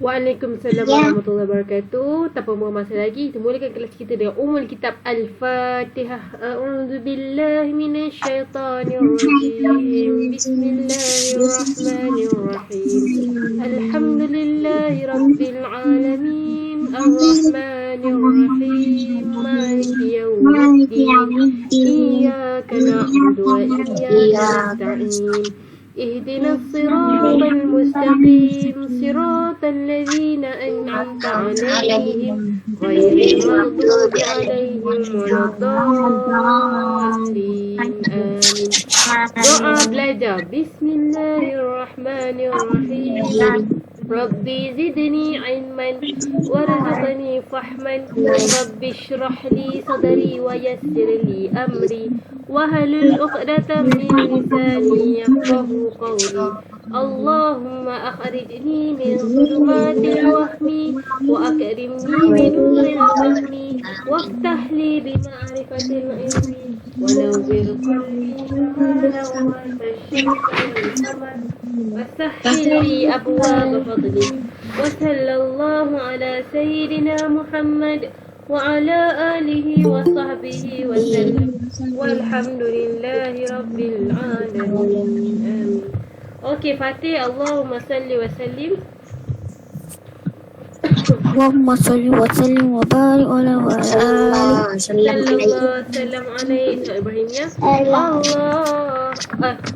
Waalaikumsalam warahmatullahi wabarakatuh. Tanpa buang masa lagi, kita mulakan kelas kita dengan Ummul Kitab Al-Fatihah. A'udzu billahi minasyaitonir rajim. Bismillahirrahmanirrahim. Alhamdulillahi rabbil alamin. Ar-Rahmanir Rahim. Maliki yaumiddin. Iyyaka na'budu wa iyyaka nasta'in. اهدنا الصراط المستقيم صراط الذين أنعمت عليهم غير المغضوب عليهم ولا الضالين آمين. Doa belajar. Bismillahirrahmanirrahim. Rabbi zidni ilman warzuqni fahman Rabbi shrah li sadri wa yassir li amri wahlul 'uqdatam min lisani yafqahu qawli Allahumma akhrijni min dhulumatil wahmi wa akrimni bi nuril fahmi waftah li bi ma'rifatil ilmi wa nawwir qalbi وسهل لي أبواب فضلك وصلى الله على سيدنا محمد وعلى آله وصحبه وسلم والحمد لله رب العالمين آمين. Okey, Fatih. Allahumma salli wa sallim. Allahumma salli wa sallim wa barik ala wa ala Sallallahu sallam alaihi Ibrahim ya. Allahumma salli wa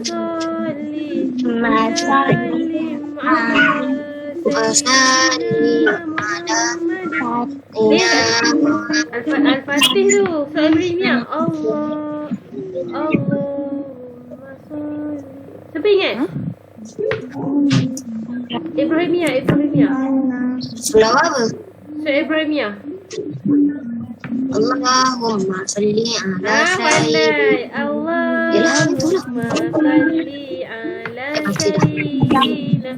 sallim Al-Fatih tu Ibrahim ya. Allahumma salli. Siapa ingat? Ibrahimiyah. Selawat apa? Ibrahimiyah. Allahumma salli ala Pandai. Allahumma salli ala sayyidina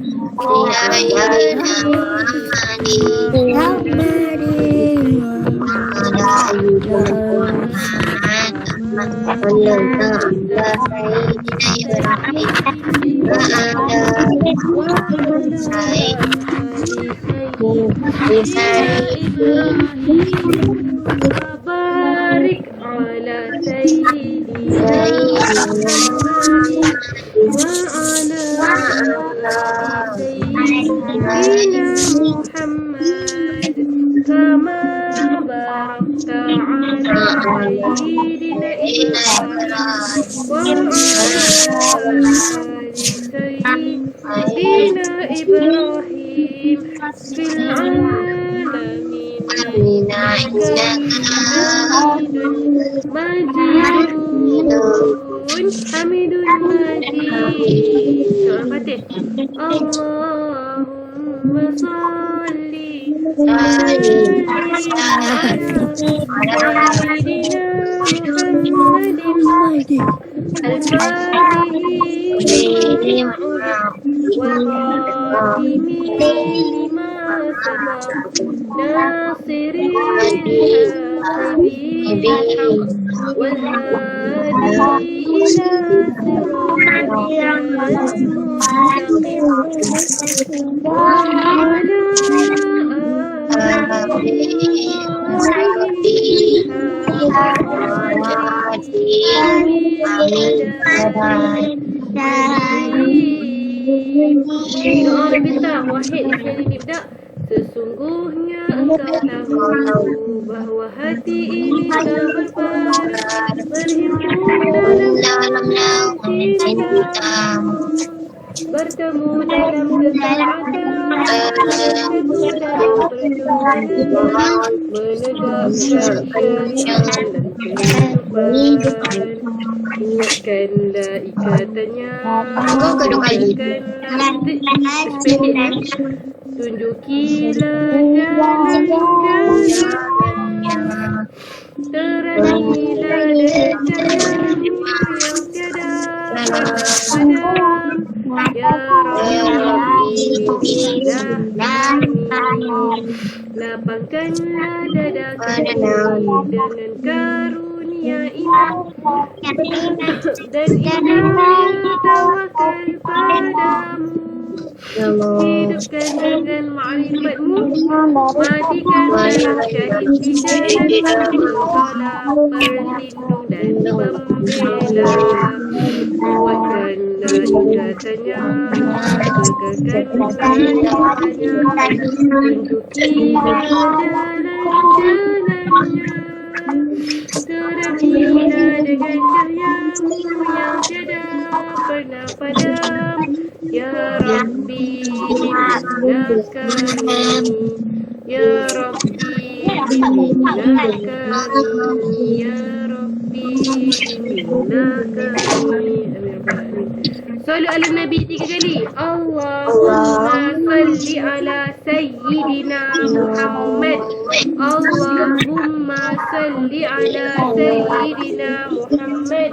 Barik ala sayyidina wa ala sayyidina Muhammad kama barakta ala sayyidina Ibrahim wa ala sayyidina Ibrahim fil alamin Hamidun Majid. Fatih. Allahumma salli Doa kita wahid sekali nibda. Sesungguhnya engkau tahu bahawa hati ini telah berhimpun dalam cinta, bertemu dalam ketaatan, menegakkan syariat dan kehidupan. Ingatkanlah ikatannya, tunjukilah jalan-jalannya, terangilah jalan yang tiada padam. Ya Rabbi, lapangkanlah dada kami dengan karunia iman dan iman tawakal padamu. Hidupkan dengan ma'rifatmu, matikan dalam syahid di jalanmu, engkaulah perlindung dan pembela. Kuatkanlah ikatannya, tegakkan keadilannya, tunjuki jalan-jalannya. Terapilah dengan cahayamu yang tiada pernah padam. Ya Rabbi, bimbinglah kami. Ya Rabbi, bimbinglah kami. Ya Rabbi, bimbinglah kami. Sallu ala Nabi 3 kali. Allahumma salli ala Sayyidina Muhammad. Allahumma salli ala Sayyidina Muhammad.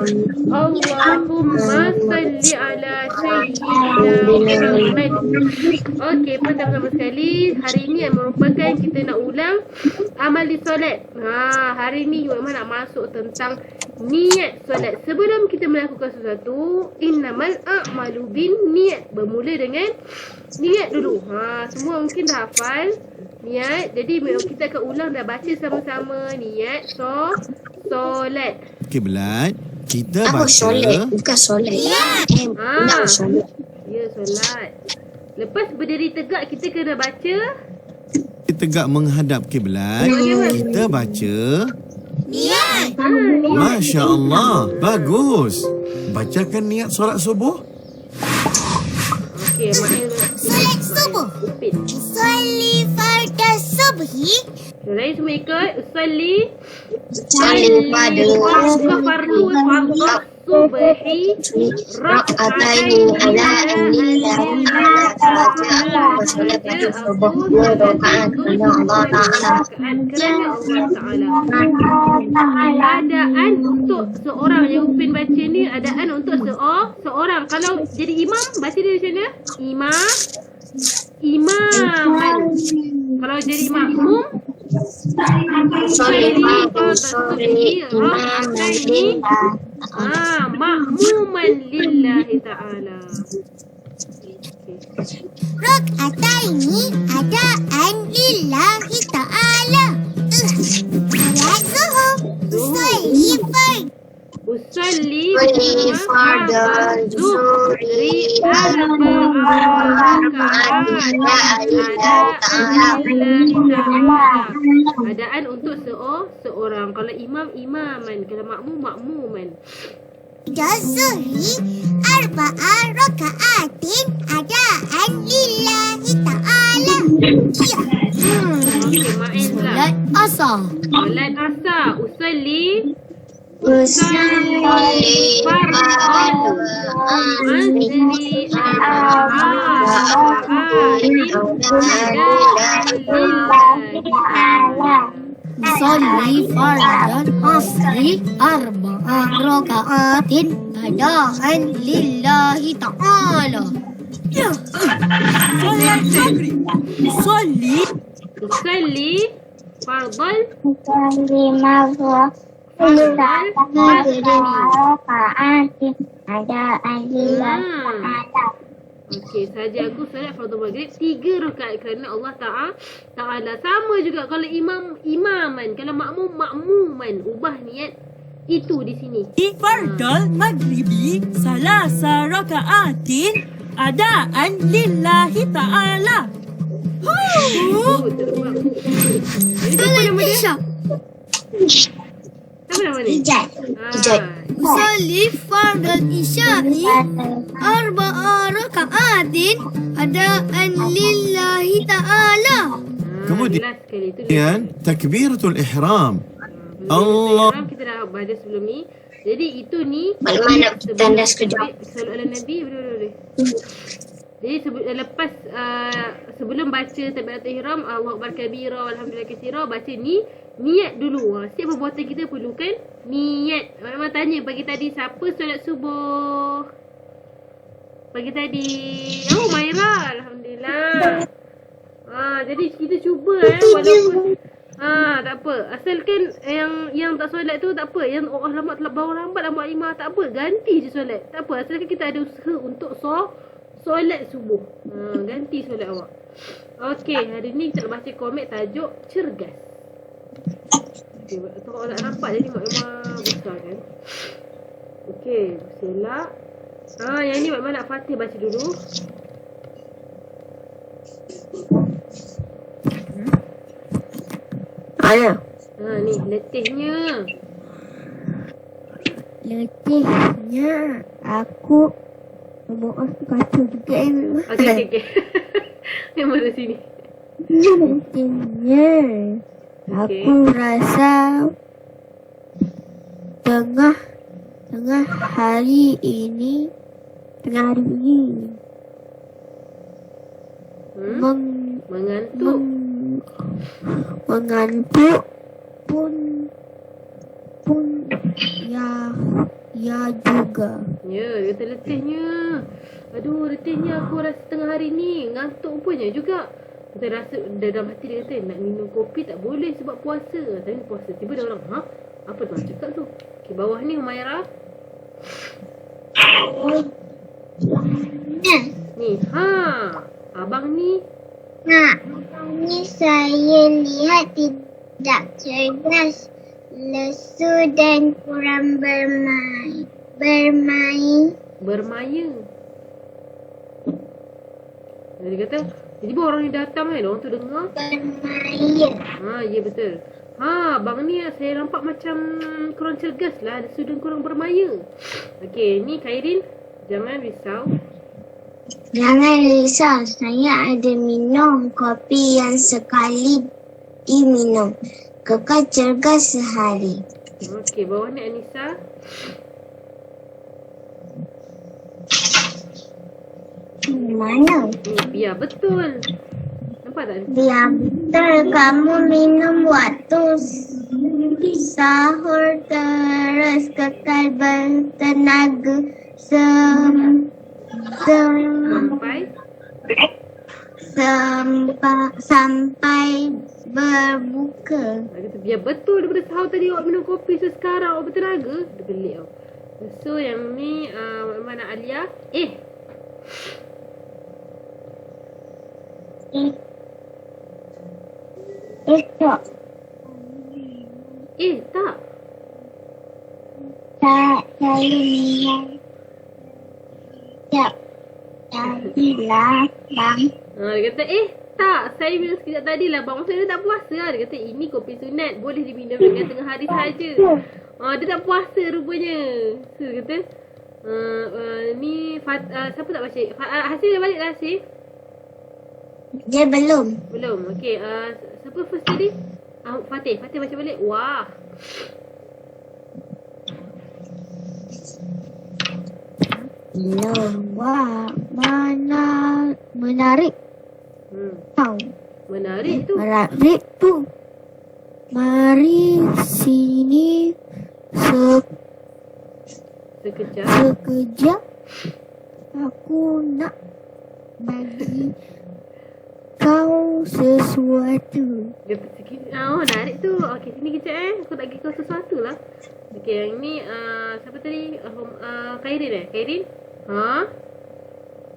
Allahumma salli ala Sayyidina Muhammad. Okey, pertama sekali, hari ini yang merupakan kita nak ulang amal di solat. Hari ni Ibu Aiman nak masuk tentang niat solat. Sebelum kita melakukan sesuatu, innamal a'malu bin niat. Bermula dengan niat dulu. Semua mungkin dah hafal niat. Jadi kita akan ulang dah baca sama-sama niat solat. Kiblat kita Apa baca solat? Bukan solat. Nak solat. Ya, solat. Lepas berdiri tegak kita kena baca tegak menghadap kiblat. Kita baca niat. Masya Allah, bagus. Bacakan niat solat subuh. Okey, Solat subuh. Usalli farda subhi. Lain semua ikut. Usalli pada fardu subhi rak'ataini ala anillah ala solat pada subuh 2 rakaat kerana Allah Ta'ala. Adaan untuk seorang yang Upin baca ni, adaan untuk seorang. Kalau jadi imam, baca dia macam mana? Imaman. Kalau jadi makmum, makmuman lillahi ta'ala. Rak'ataini adaan lillahi ta'ala. Salat zuhur. Usalli Usalli farda zuhri adaan untuk seorang. Kalau imam, imaman. Kalau makmum, makmuman. Zuhri arba'a raka'atin adaan lillahi ta'ala. Okey, Ma'in pula. Asar. Salat asar. Usalli Usalli fardhu asri Usalli fardan asri arba'a raka'atin adaan lillahi ta'ala. Solat maghrib. Usalli fardal Okey, saja aku solat fardu maghrib 3 rakaat kerana Allah Ta'ala. Sama juga kalau imam, imaman. Kalau makmum, makmuman. Ubah niat itu di sini. Fardal maghribi salasa raka'atin adaan lillahi ta'ala. Jadi apa nama dia? Apa nama dia? Ijat. Usalli fardal isya'i arba'a raka'atin adaan lillahi ta'ala. Kemudian Jelas sekali itu. takbiratul ihram. Allah. Kita dah baca sebelum ni. Jadi itu ni Mana kita tanda sekejap. Sallu ala Nabi boleh. Jadi lepas sebelum baca takbiratul ihram, Allahu akbar kabira walhamdulillah katsira, baca ni niat dulu. Setiap perbuatan kita perlukan niat. Memang tanya pagi tadi siapa solat subuh? Pagi tadi. Oh, Maira, alhamdulillah. Jadi kita cuba walaupun tak apa. Asalkan yang tak solat tu tak apa. Yang lambat baru lambat buat imam tak apa. Ganti je solat. Tak apa. Asalkan kita ada usaha untuk solat subuh. Ganti solat awak. Okey, hari ni kita nak baca komik tajuk Cergas. Okay, kalau nak nampak jadi maklumat besar kan. Okey, selak. Yang ni Mak nak Fatih baca dulu. Mana? Ni letihnya. Letihnya aku maaf kacau juga Okey. Memang dari sini. Letihnya aku rasa tengah hari ini Mengantuk. mengantuk pun ya juga. Ya, dia kata letihnya. Aduh, letihnya aku rasa tengah hari ni. Ngantuk punya juga. Kita rasa dalam hati dia kata nak minum kopi tak boleh sebab puasa. Tapi puasa. Tiba dia orang, apa tu orang cakap tu? Okay, bawah ni Humairah. Ni, abang ni. Ini saya lihat tidak cerdas, lesu dan kurang bermaya. Dia kata, tiba-tiba orang ni datang kan, orang tu dengar. Bermaya. Ya betul. Abang ni saya nampak macam kurang cergas lah, lesu dan kurang bermaya. Okey, ni Khairin, jangan risau. Jangan risau, saya ada minum kopi yang sekali diminum. Kekal cergas sehari. Okey, bawah ni Anissa. Mana? Biar betul. Nampak tak? Biar betul kamu minum waktu sahur terus kekal bertenaga sampai berbuka. Dia kata biar betul daripada sahur tadi awak minum kopi, so sekarang awak bertenaga. Dia pelik tau. So yang ni mana Alia? Tak. Tak. Tak, saya minum. Tak. Tadilah, bang. Dia kata tak, saya minum sekejap tadi lah bang. Maksudnya dia tak puasa lah. Dia kata ini kopi sunat, boleh diminum dengan tengah hari sahaja. Dia tak puasa rupanya. So dia kata ni siapa tak baca? Hasil dah balik dah Hasil? Dia belum. Belum. Okey, siapa first tadi? Fatih baca balik. Wah. Belum. Wah, menarik. Menarik tu. Menarik tu. Mari sini sekejap. Aku nak bagi kau sesuatu. Menarik tu. Okey, sini kejap aku nak bagi kau sesuatu lah. Okey, yang ni siapa tadi? Khairin Khairin?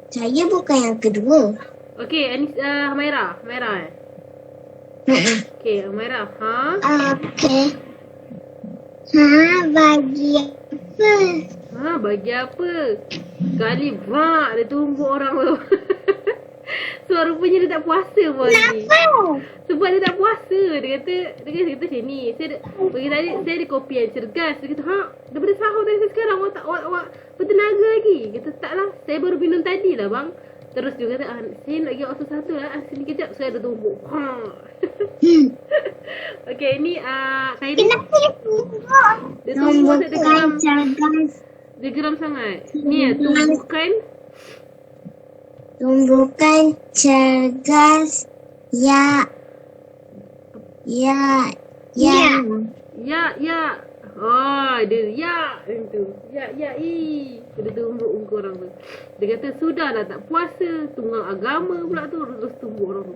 Saya bukan yang kedua. Okey, Humairah Okey, Humairah. Okey. Bagi apa? Bagi apa? Kali dia tumbuk orang tu. So rupanya dia tak puasa pun lagi. Kenapa? Sebab dia tak puasa. Dia kata macam ni. Saya ada kopi yang cergas. Dia kata, daripada sahur tadi sekarang awak bertenaga lagi. Dia kata, taklah, saya baru minum tadi lah bang. Terus dia kata, saya nak bagi awak sesuatu lah. Sini kejap, saya ada tumbuk. Okey, ni Khairin. Kenapa dia tumbuk? Dia tumbuk, Bukan cergas. dia geram sangat. Ni Tumbukan cergas. Ya. Ya. Dia tu. Ya. Dia tumbuk muka orang tu. Dia kata sudahlah tak puasa, tunggang agama pula tu, terus tumbuk orang tu.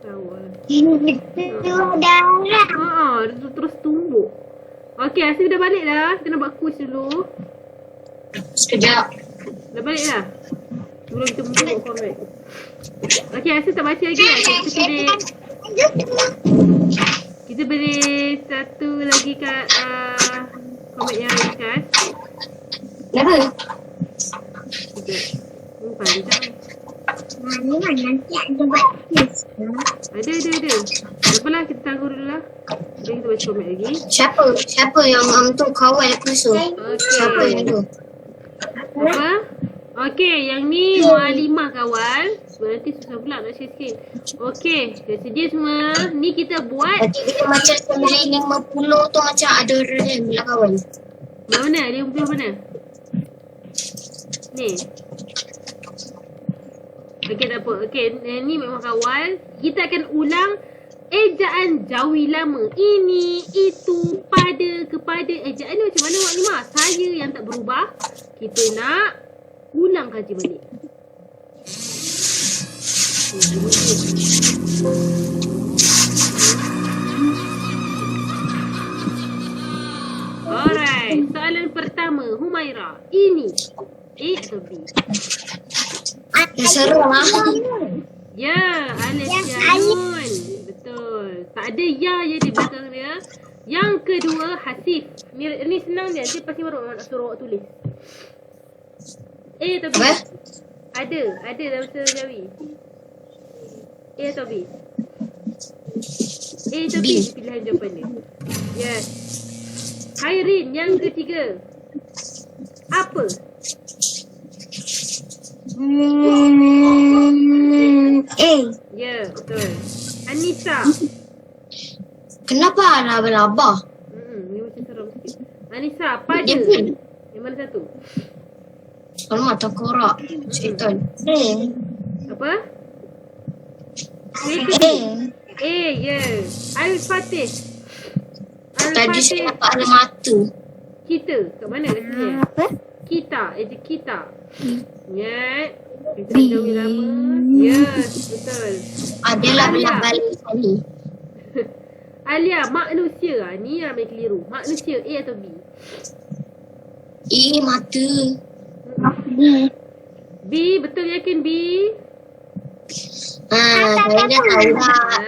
Awal. Itu darah. Dia terus tumbuk. Okey, Asif dah balik dah. Kita nak buat quiz dulu. Sekejap. Dah balik dah? Sebelum kita mula buat komen. Okay, Asa tak baca lagi lah. Kita boleh satu lagi kat komen yang ringkas. Kenapa? Panjang. Nanti ada buat quiz. Ada. Apalah, kita tangguh dulu lah. Jadi kita baca komen lagi. Siapa yang tu kawal aku so? Siapa yang tu? Apa? Okey, yang ni Mualimah kawan. Sebab nanti susah pula nak share sikit. Okey, dah sedia semua. Ni kita buat. Nanti kita macam 950 tu macam ada orang yang bilang kawan. Mana? Dia umpiah mana? Ni. Okey, tak apa. Okey, ni memang kawal. Kita akan ulang ejaan jawi lama. Ini, itu, pada, kepada. Ejaan ni macam mana Mualimah? Saya yang tak berubah. Kita nak ulang kaji balik. Alright, soalan pertama Humaira. Ini A atau B? Yang seru lah. Ya, Alif Yanun. Betul. Tak ada ya je di belakang dia. Yang kedua Hasif. Ni senang dia. Dia pasti baru nak suruh awak tulis. A atau B? Apa? Ada dalam bahasa Jawi. A atau B? A atau B, B. pilihan jawapan dia. Yes. Hairin, yang ketiga. Apa? A. Ya, betul. Anissa. Kenapa laba-laba? Ni macam seram sikit. Anissa, pada. Dia pun. Yang mana satu? Alamak, tak korak. Syaitan. Apa? A A. ke B? A, ya. Al-Fatih. Tadi saya dapat ada mata. Kita. Kat mana kat sini? Apa? Kita. Kita. Ingat. Kita B. jauh lama. Yes, betul. Adalah belah balik sekali. Alia, manusia lah. Ni yang ambil keliru. Manusia, A atau B? Mata. B, betul yakin B? Saya dah tahu lah.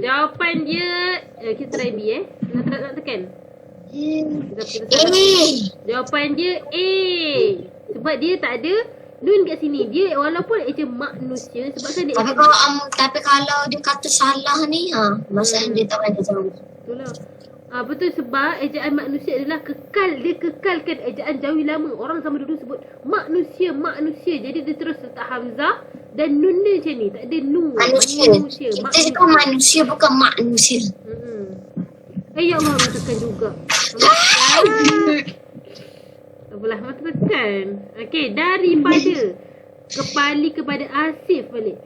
Jawapan dia, kita try B nak tekan. Kita A. Jawapan dia A. Sebab dia tak ada nun kat sini. Dia walaupun eja manusia sebab kan dia Tapi kalau dia kata salah ni, maksudnya dia tak ada jawab. betul lah. Betul sebab ejaan manusia adalah kekal. Dia kekalkan ejaan Jawi lama. Orang zaman dulu sebut manusia. Jadi dia terus letak hamzah dan nun dia macam ni. Tak ada nun. Manusia. Kita cakap manusia bukan manusia. Ya Allah, orang tekan juga. Apalah, mata tekan. Okey, daripada. Kembali kepada Asif balik.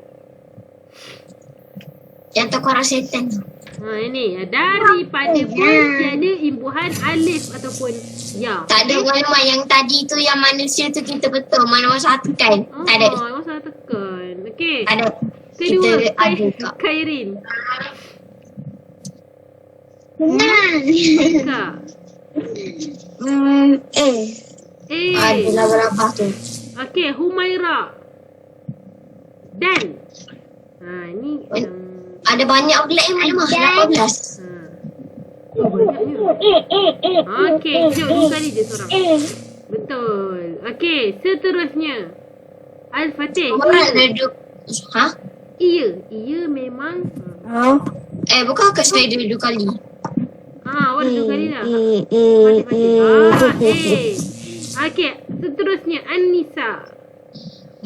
Yang tak korang setan. Ini. Daripada pun tiada imbuhan alif ataupun ya. Tak ada mana yang tadi tu yang manusia tu kita betul. Mana masa tekan. Tak ada. Masa tekan. Okey. Tak ada. Kedua, Kita ada kak. Khairin. Kak. Adalah berapa tu? Okey, Humaira. Dan. Ni Ada banyak pula yang mana mah? 18. banyaknya. Okey, jom dua kali je seorang. Betul. Okey, seterusnya. Al-Fatih. Orang ada dua. Ia memang. Bukan ke saya ada 2 kali? Awak ada 2 kali dah. Okey, seterusnya An-Nisa.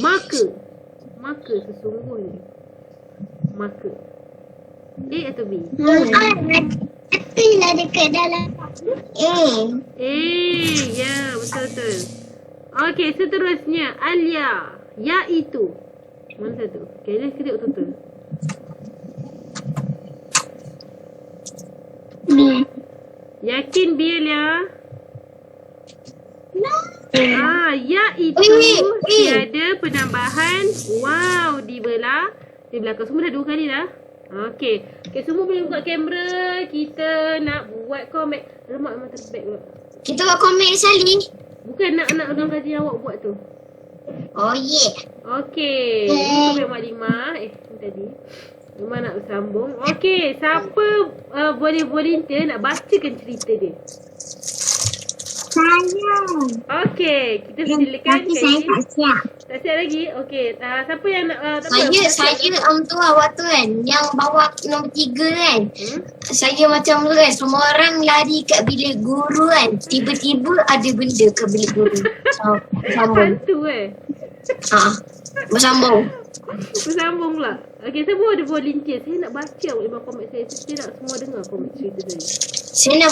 Maka sesungguhnya. Maka. A atau B? Itulah dekat dalam. Ya, betul. Okey, seterusnya Alia. Iaitu. Mana satu? Okey, let's kita betul-betul. B. Yakin B, Alia? Iaitu tiada penambahan wow di belakang. Semua dah 2 kali dah. Okey, semua boleh buka kamera. Kita nak buat komen. Lemak memang terbaik pula. Kita buat komen sekali. Bukan nak ulang kaji yang awak buat tu. Oh yeah. Okey. Ini Mak Lima. Ni tadi. Lima nak bersambung. Okey. Siapa boleh volunteer nak bacakan cerita dia? Saya. Okey. Kita silakan. Tapi saya tak siap. Tak siap lagi? Okey. Siapa yang nak... Saya tu awak tu kan, yang bawa nombor 3 kan. Saya macam tu kan, semua orang lari kat bilik guru kan. Tiba-tiba ada benda kat bilik guru. Bersambung. Hantu Bersambung. Bersambung pula. Okey, siapa ada volunteer? Saya nak baca awak komik saya. Saya nak semua dengar komik cerita saya. Saya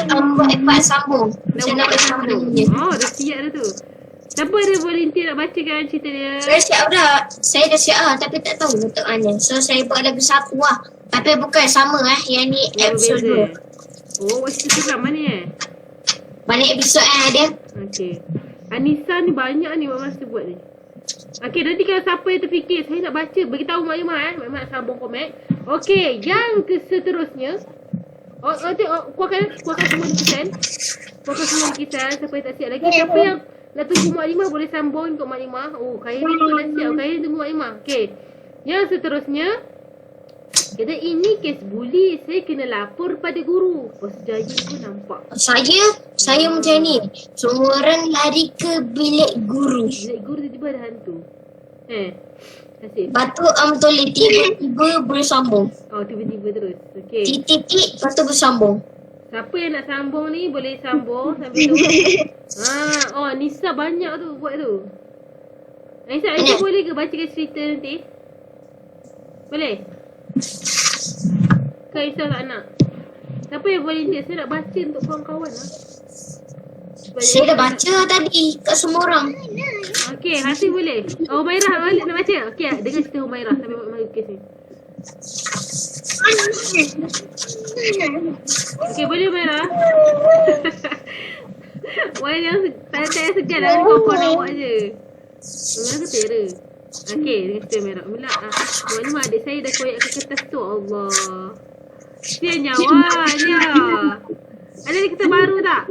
nak buat part sambung. Saya nak buat sambung je. Oh, dah siap dah tu. Siapa ada volunteer nak bacakan cerita dia? Saya siap dah. Saya dah siap lah, tapi tak tahu untuk mana. So saya buat lagu satu lah. Tapi bukan sama Yang ni episode 2. Oh, cerita seram mana Banyak episode ada. Okey. Anissa ni banyak ni Mak Mas buat ni. Okey, nanti kalau siapa yang terfikir saya nak baca, beritahu Mak Imah Mak Imah sambung komen. Okey, yang seterusnya. Nanti kuatkan semua lukisan. Kuatkan semua lukisan. Siapa yang tak siap lagi. Siapa yang nak tunggu Mak Imah boleh sambung untuk Mak Imah. Oh, Khairi pun dah siap. Khairi tunggu Mak Imah. Okey. Yang seterusnya. Kata ini kes buli, saya kena lapor pada guru. Bos Jaya pun nampak. Saya macam ni. Semua orang lari ke bilik guru. Bilik guru tiba-tiba ada hantu. Kasih. Lepas tu toleh tiba-tiba bersambung. Oh, tiba-tiba terus. Okey. Titik-titik, lepas tu bersambung. Siapa yang nak sambung ni boleh sambung sampai tu. Oh Nisa banyak tu buat tu. Nisa boleh ke bacakan cerita nanti? Boleh? Ke Isa tak nak? Siapa yang volunteer? Saya nak baca untuk kawan-kawan lah. Saya dah baca tadi kat semua orang. Okey, Hasif boleh? Oh, Humairah balik nak baca? Okey, dengar cerita Humairah sampai Mak kes ni. Okey, boleh Humairah? Wah, yang tak segan lah kau awak je. Humairah ke Tera? Okey, dengan cerita Humairah. Mula, mana adik saya dah koyak ke kertas tu. Allah. Dia nyawanya. Ada kertas baru tak?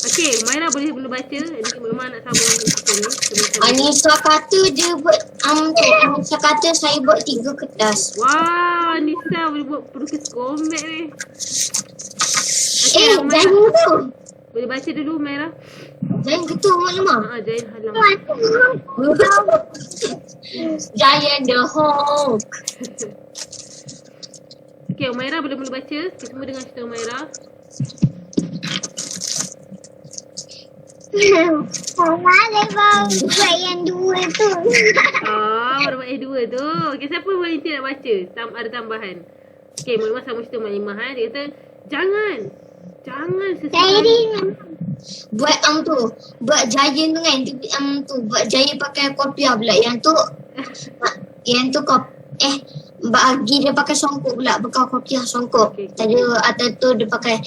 Okey, Humairah boleh baca. Ini memang nak sambung cerita ni. Anissa kata dia buat Anissa kata saya buat 3 kertas. Wah, Anissa boleh buat pelukis komik ni. Jangan tu. Boleh baca dulu Humairah. Jangan gitu Mak Lemah. Jangan halang. Giant the Hulk. Okey, Humairah boleh baca. Kita semua dengar cerita Humairah. Saya baru buat yang 2 tu. Baru buat yang 2 tu. Okey, siapa volunteer nak baca? Ada tambahan. Okey, Mak Imah sama cerita Mak Imah. Dia kata, jangan sesekali. Buat buat Giant tu kan. Buat Giant pakai kopiah pula. Yang tu bagi dia pakai songkok pula. Bukan kopiah songkok. Okay. Tadi atas tu dia pakai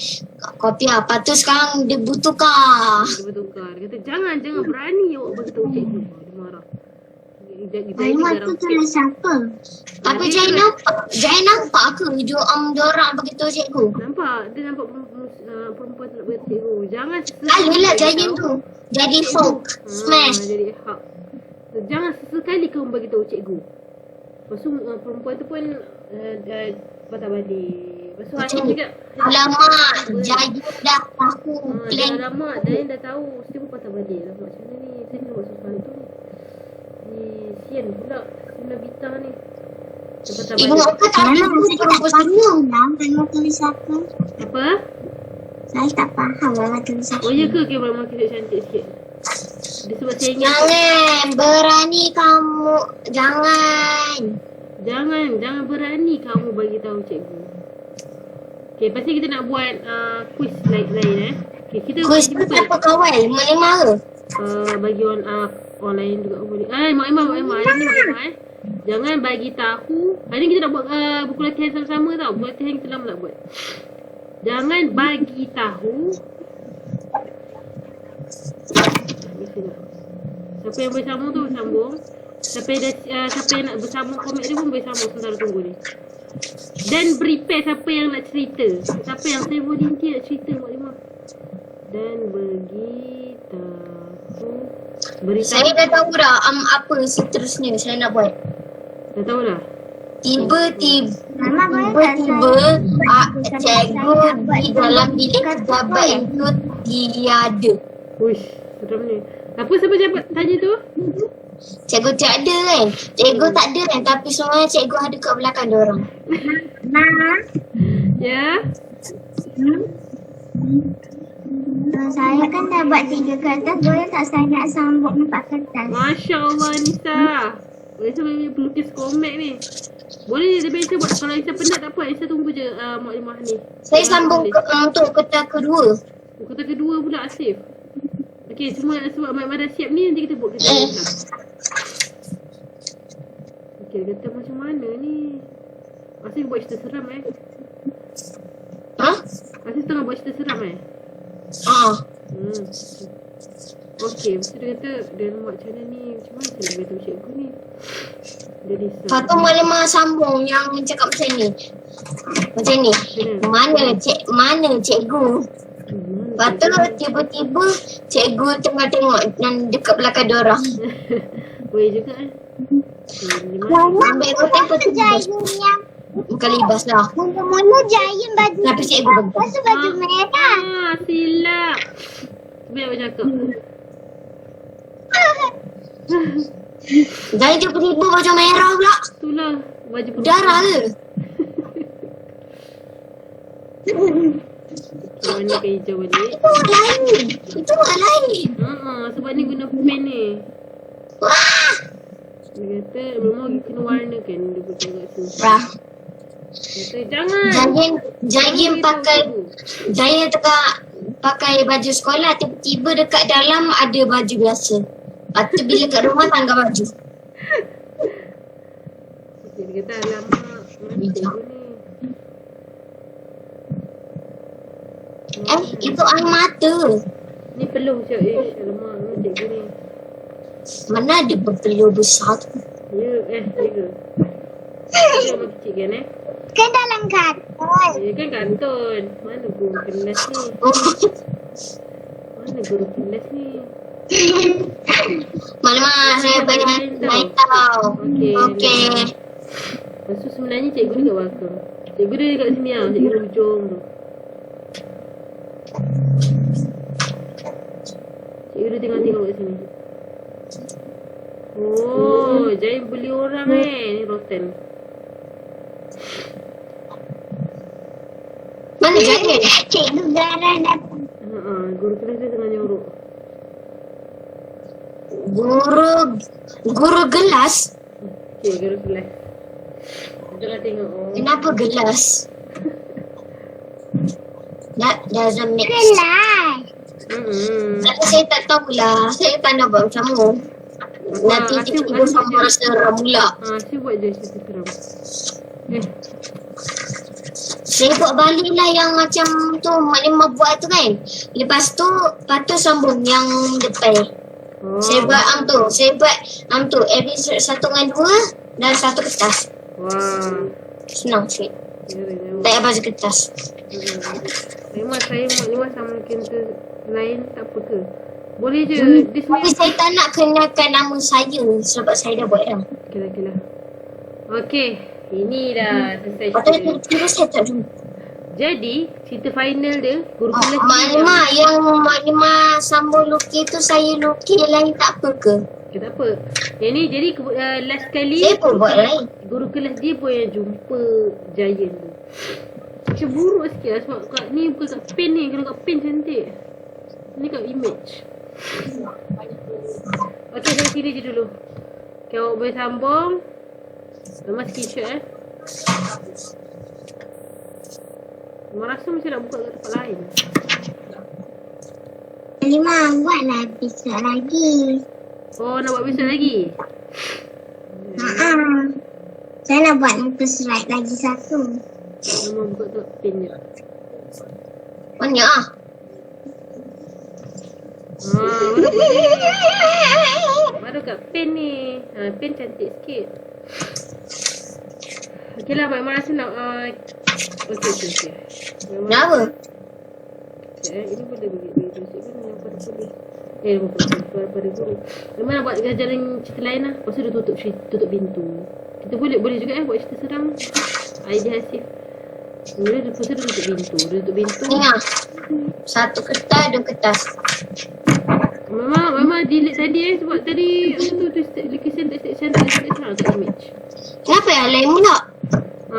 kopiah. Lepas tu sekarang dia bertukar. Dia kata jangan berani awak beritahu cikgu. Dia marah. Alamak tu tulis siapa? Tapi Jai nampak ke diorang beritahu cikgu? Nampak. Dia nampak perempuan tu nak beritahu cikgu. Jangan Ayolah Giant tu jadi Hulk. Smash. Jadi Hulk. Jangan sesekali kau beritahu cikgu. Lepas tu perempuan tu pun patah balik. Lepas tu Hakim juga. Alamak, Giant dah tahu plan. Alamak, Giant dah tahu. Mesti pun patah balik. Alamak, macam mana ni? Saya kena buat sesuatu ni. Sian pula Sina Vita ni. Dia patah Ibu balik. apa tak tahu perempuan Faham lah Mama tulis apa. Apa? Saya tak faham Mama tulis apa. Oh ya ke? Okay, Mama kisah cantik sikit. Dia sebab saya ingat. Jangan berani kamu. Jangan berani kamu bagi tahu cikgu. Okay, pasti kita nak buat quiz lain Okay, kita Kuis tu siapa kawan? Mak Lemah ke? bagi orang lain juga boleh. Mak Imam. Ini Mak Imam Jangan bagi tahu. Hari ni kita nak buat buku latihan sama-sama tau. Buku latihan kita lama nak buat. Jangan bagi tahu. Siapa yang boleh sambung tu sambung. Siapa yang nak bersambung komik dia pun boleh sambung sementara tunggu ni. Dan prepare siapa yang nak cerita. Siapa yang saya volunteer nak cerita Mak Limah. Dan beritahu. Saya dah tahu dah apa seterusnya saya nak buat. Dah tahu dah? Tiba-tiba cikgu di dalam bilik pejabat itu tiada. Uish, seram ni. Apa siapa tanya tu? Cikgu tiada kan? Cikgu tak ada kan? Tapi semuanya cikgu ada kat belakang diorang. Ya? Saya kan dah buat 3 kertas, boleh tak saya nak sambung 4 kertas? Masya Allah Nisa. Aisyah boleh pelukis komik ni. Boleh dia Aisyah buat. Kalau Aisyah penat tak apa, Aisyah tunggu je Mak Limah ni. Saya sambung untuk kertas kedua. Kata kedua pula Asif. Okey, semua sebab Mak dah siap ni, nanti kita buat kertas Aisyah. Okey, kata macam mana ni? Asif buat cerita seram Ha? Asif tengah buat cerita seram Okey, lepas tu dia kata, dia nak buat macam mana ni? Macam mana saya nak beritahu cikgu ni? Dia risau. Lepas tu Mak Limah sambung yang cakap macam ni. Macam ni. Mana cikgu? Lepas tu tiba-tiba cikgu tengah tengok dan dekat belakang diorang. Boleh juga Ambil kotak lepas tu bukan libas lah. Mula-mula Giant baju Tapi cikgu bagi. lepas tu baju merah. Silap. Biar aku cakap. Jadi tiba-tiba baju merah pula. Itulah baju Darah ke? Mana ke hijau balik? Itu orang lain. Itu orang lain. Sebab ni guna pen ni. Wah. Dia kata memang kena warna kan. Dia pun kat sini. Rah. Kata jangan. Giant tengah pakai baju sekolah, tiba-tiba dekat dalam ada baju biasa. Lepas tu bila kat rumah tangga baju. Dia kata alamak. Mana cikgu ni? Itu air mata. Ni peluh je. Alamak. Mana cikgu ni? Mana ada berpeluh besar tu. Ya, ya ke? Dia orang kecil kan Kan dalam karton. Ya kan kanton. Mana guru kelas ni? Mana guru kelas ni? Mak saya banyak naik tau. Okey. Lepas tu sebenarnya cikgu dekat belakang. Cikgu dia dekat sini lah. Cikgu di hujung tu. Cikgu dia tengok-tengok kat sini. Oh, Giant beli orang ni rotan. Mana Giant? Cikgu Gara datang. Guru kelas dia tengah nyorok. Guru gelas? Okay, guru kelas. Jangan tengok. Oh. Kenapa gelas? Doesn't make sense. Kelas. Tapi saya tak tahulah. Saya tak nak buat macam tu. Nanti tiba-tiba sama rasa seram pula. Saya buat je cerita seram. Saya buat balik lah yang macam tu Mak Limah buat tu kan. Lepas tu sambung yang depan. Saya buat Saya buat episode 1 dengan 2 dan 1 kertas. Wah. Senang sikit. Tak payah baju kertas. Memang saya Mak Limah sama kereta lain tak apa ke? Boleh je. Dia Tapi saya tak nak kenakan nama saya sebab saya dah buat dah. Okey lah. Okey. Ini dah selesai Patut cerita. tiba-tiba saya tak jumpa. Jadi, cerita final dia, guru kelas Mak Limah yang Mak Limah sambung lukis tu saya lukis lain tak apa ke? Okay, tak apa. Yang ni jadi last kali Saya pun buat lain. guru kelas dia pun yang jumpa Giant tu. Macam buruk sikit lah sebab kat ni bukan kat pen ni. Kalau kat pen cantik. Ni kat image. Okay, dari sini je dulu. Okay, awak boleh sambung. Memang screenshot Memang rasa macam nak buka kat tempat lain. Limah buatlah episod lagi. Oh, nak buat episode lagi? Saya nak buat muka slide lagi satu. Memang buka kat pen je. Banyak ah. Baru kat pen ni. Pen cantik sikit. Okey lah, Mak rasa nak okey. Kenapa? Ini boleh bagi dia sikit kan yang pada polis. Bukan pada guru. Memang nak buat ganjaran cerita lain lah. Lepas tu dia tutup pintu. Kita boleh juga buat cerita seram. Idea Hasif. Kemudian lepas tu dia tutup pintu. Ni lah. Satu kertas, dua kertas. Mama delete tadi sebab tadi apa tu lukisan tak cantik sangat kat image. Kenapa yang lain pula?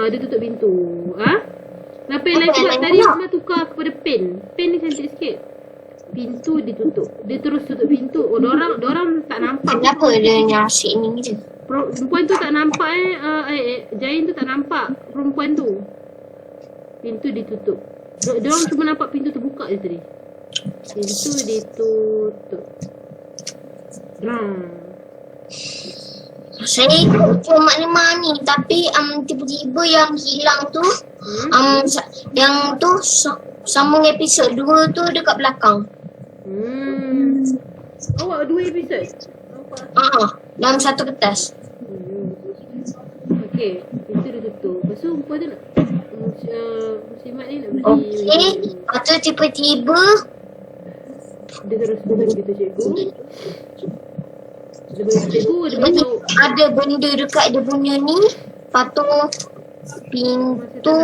Dia tutup pintu. Kenapa yang lain pula? Tadi Mama tukar kepada pen. Pen ni cantik sikit. Pintu ditutup. Dia terus tutup pintu. Dorang tak nampak. Kenapa dia nyasik ni je? Perempuan tu tak nampak Jain tu tak nampak perempuan tu. Pintu ditutup. Diorang cuma nampak pintu terbuka je tadi. Pintu ditutup. Saya ikut maklumat ni. Tapi tiba-tiba yang hilang tu yang tu sambung episod 2 tu dekat belakang. Awak 2 episod? Dalam satu kertas. Okey, pintu ditutup. Lepas tu perempuan tu nak muslimat ni nak beli. Okey, lepas tu tiba-tiba dia terus tutup pintu cikgu. Dia beritahu dia beritahu ada benda dekat dia punya ni. Lepas tu pintu.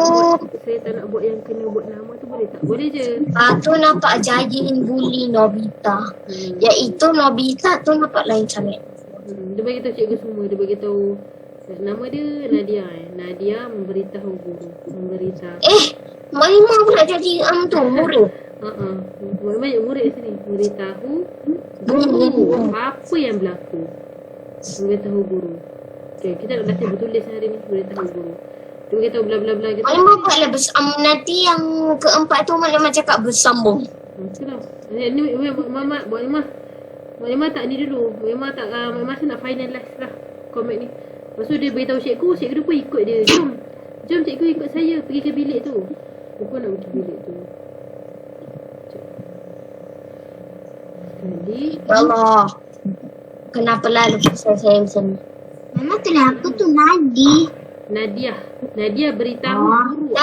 Saya tak nak buat yang kena buat nama tu, boleh tak? Boleh je. Lepas tu nampak Jain bully Nobita. Iaitu Nobita tu nampak lain sangat. Dia bagi tahu cikgu semua. Dia bagi tahu nama dia Nadia. Nadia memberitahu guru. Maimah pula jadi tu murid. Banyak murid di sini. Memberitahu guru apa yang berlaku. Memberitahu guru. Okay, kita nak baca bertulis hari ni. Memberitahu guru. Dia beritahu bla-bla-bla gitu. Maimah pula nanti yang keempat tu Maimah cakap bersambung. Itulah. Ni Mak Mak tak ni dulu. Mak masa nak finalize lah komen ni. Lepas tu dia beritahu cikgu pun ikut dia. Jom cikgu ikut saya pergi ke bilik tu. Lupa nak pergi bilik tu. Sekali. Ya Allah. Kenapa lah lepas saya macam ni? Memang tu lah aku tu Nadia beritahu guru.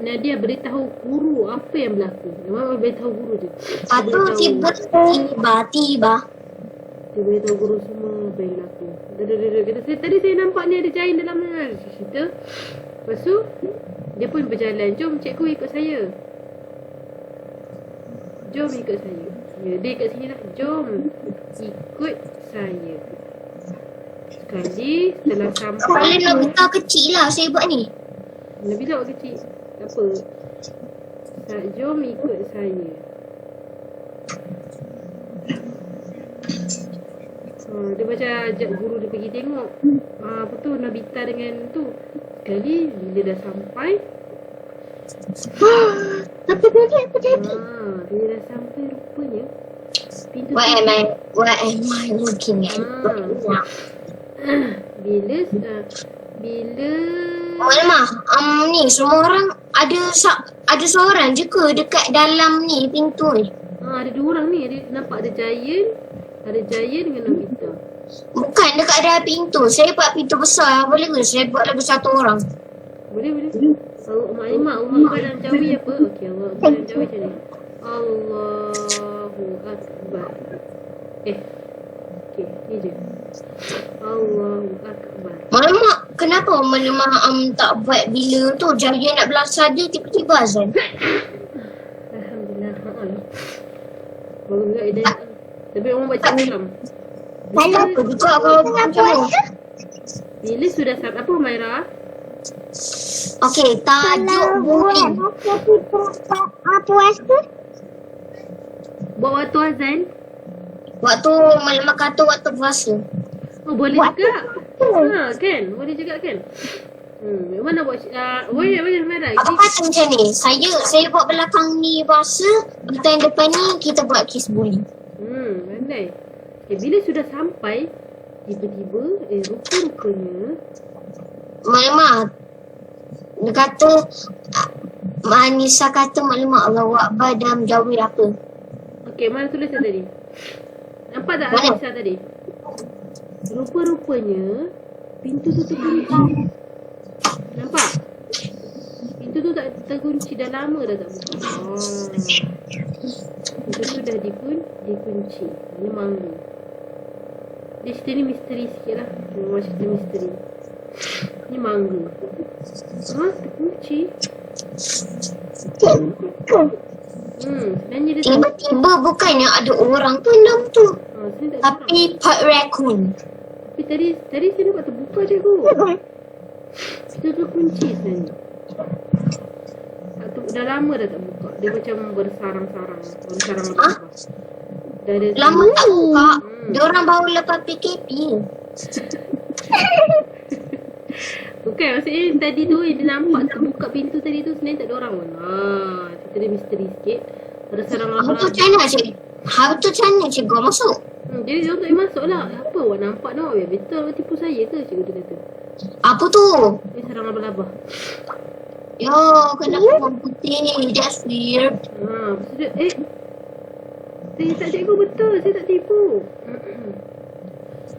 Nadia beritahu guru apa yang berlaku. Memang beritahu guru je. Lepas tu tiba-tiba dia beritahu guru semua apa yang berlaku. Tadi saya nampak ni ada Jain dalam cerita. Lepas tu dia pun berjalan. Jom cikgu ikut saya. Jom ikut saya. Dia kat sini lah. Jom ikut saya. Sekali setelah sampai. kepala Nobita kecil lah saya buat ni. Nabila awak kecil. Tak apa. Jom ikut saya. Dia macam ajak guru dia pergi tengok. Apa tu Nobita dengan tu. Sekali bila dah sampai. Apa jadi? Bila dah sampai rupanya pintu What am I looking at? Bila Maimah, ni semua orang ada seorang je ke dekat dalam ni pintu ni? ada 2 orang ni. Dia nampak ada Jain dengan Nobita. Bukan dekat dalam pintu. Saya buat pintu besar. Boleh ke saya buat lagi satu orang? Boleh. Allah dalam Jawi apa? Okey, Allah dalam Jawi macam ni. Allahu Akbar. Okey, ni je. Allahu Akbar. Maimah, kenapa Maimah tak buat bila tu Jaya nak belasah dia tiba-tiba azan? Alhamdulillah. Bagus juga ide. Tapi orang baca malam. Kalau apa juga kalau macam tu. Bila sudah sampai apa Maira? Okey, tajuk bully. Puasa? Buat waktu azan. Waktu Maimah kata waktu puasa. Boleh juga. Kan? Boleh juga kan? Mana buat boleh Maira. Apa kata macam ni? Saya buat belakang ni puasa, yang depan ni kita buat kes bully. Pandai. Bila sudah sampai tiba-tiba rupa-rupanya Maimah dia kata Anissa kata Maimah Allahu Akbar dalam Jawi apa? Okey, mana tulis tadi? Nampak tak Anissa tadi? Rupa-rupanya pintu tutup kunci. Nampak? Pintu tu tak terkunci, dah lama dah tak buka. Pintu tu dah dikunci. Ini mangga. Dia cerita ni misteri sikit lah. Memang cerita misteri. Ni mangga. Terkunci. Sebenarnya dia Tiba-tiba bukannya ada orang tu dalam tu. sini tak ada orang. Tapi Pak Raccoon. Tapi tadi saya nampak terbuka cikgu. Pintu tu kunci sebenarnya. Dah lama dah tak buka. Dia macam bersarang-sarang. Bersarang-sarang. Dah ada Lama tak buka. Diorang baru lepas PKP. Bukan, maksudnya tadi tu dia nampak terbuka pintu tadi tu sebenarnya tak ada orang pun. Cerita dia misteri sikit. Bersarang How tu lama-lama. macam mana cik? How tu macam mana cikgu masuk? Jadi dia tak boleh masuk lah. Apa awak nampak nak? Betul awak tipu saya ke cikgu tu kata. Apa tu? Dia sarang labah-labah. Yo, kenapa orang putih? That's weird. Lepas tu dia, saya tak cikgu betul. Saya tak tipu.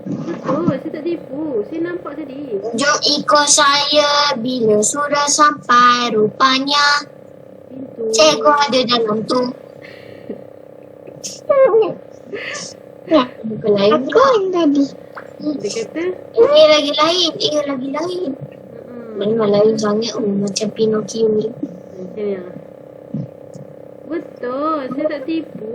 Betul, saya tak tipu. Saya nampak tadi. Jom ikut saya bila sudah sampai. Rupanya Pintu. cikgu ada dalam tu. Bukan lain pula. tadi. Dia kata, Ini lagi lain. Memang lain sangat. Macam Pinocchio ni. macam ni lah. Betul, saya tak tipu.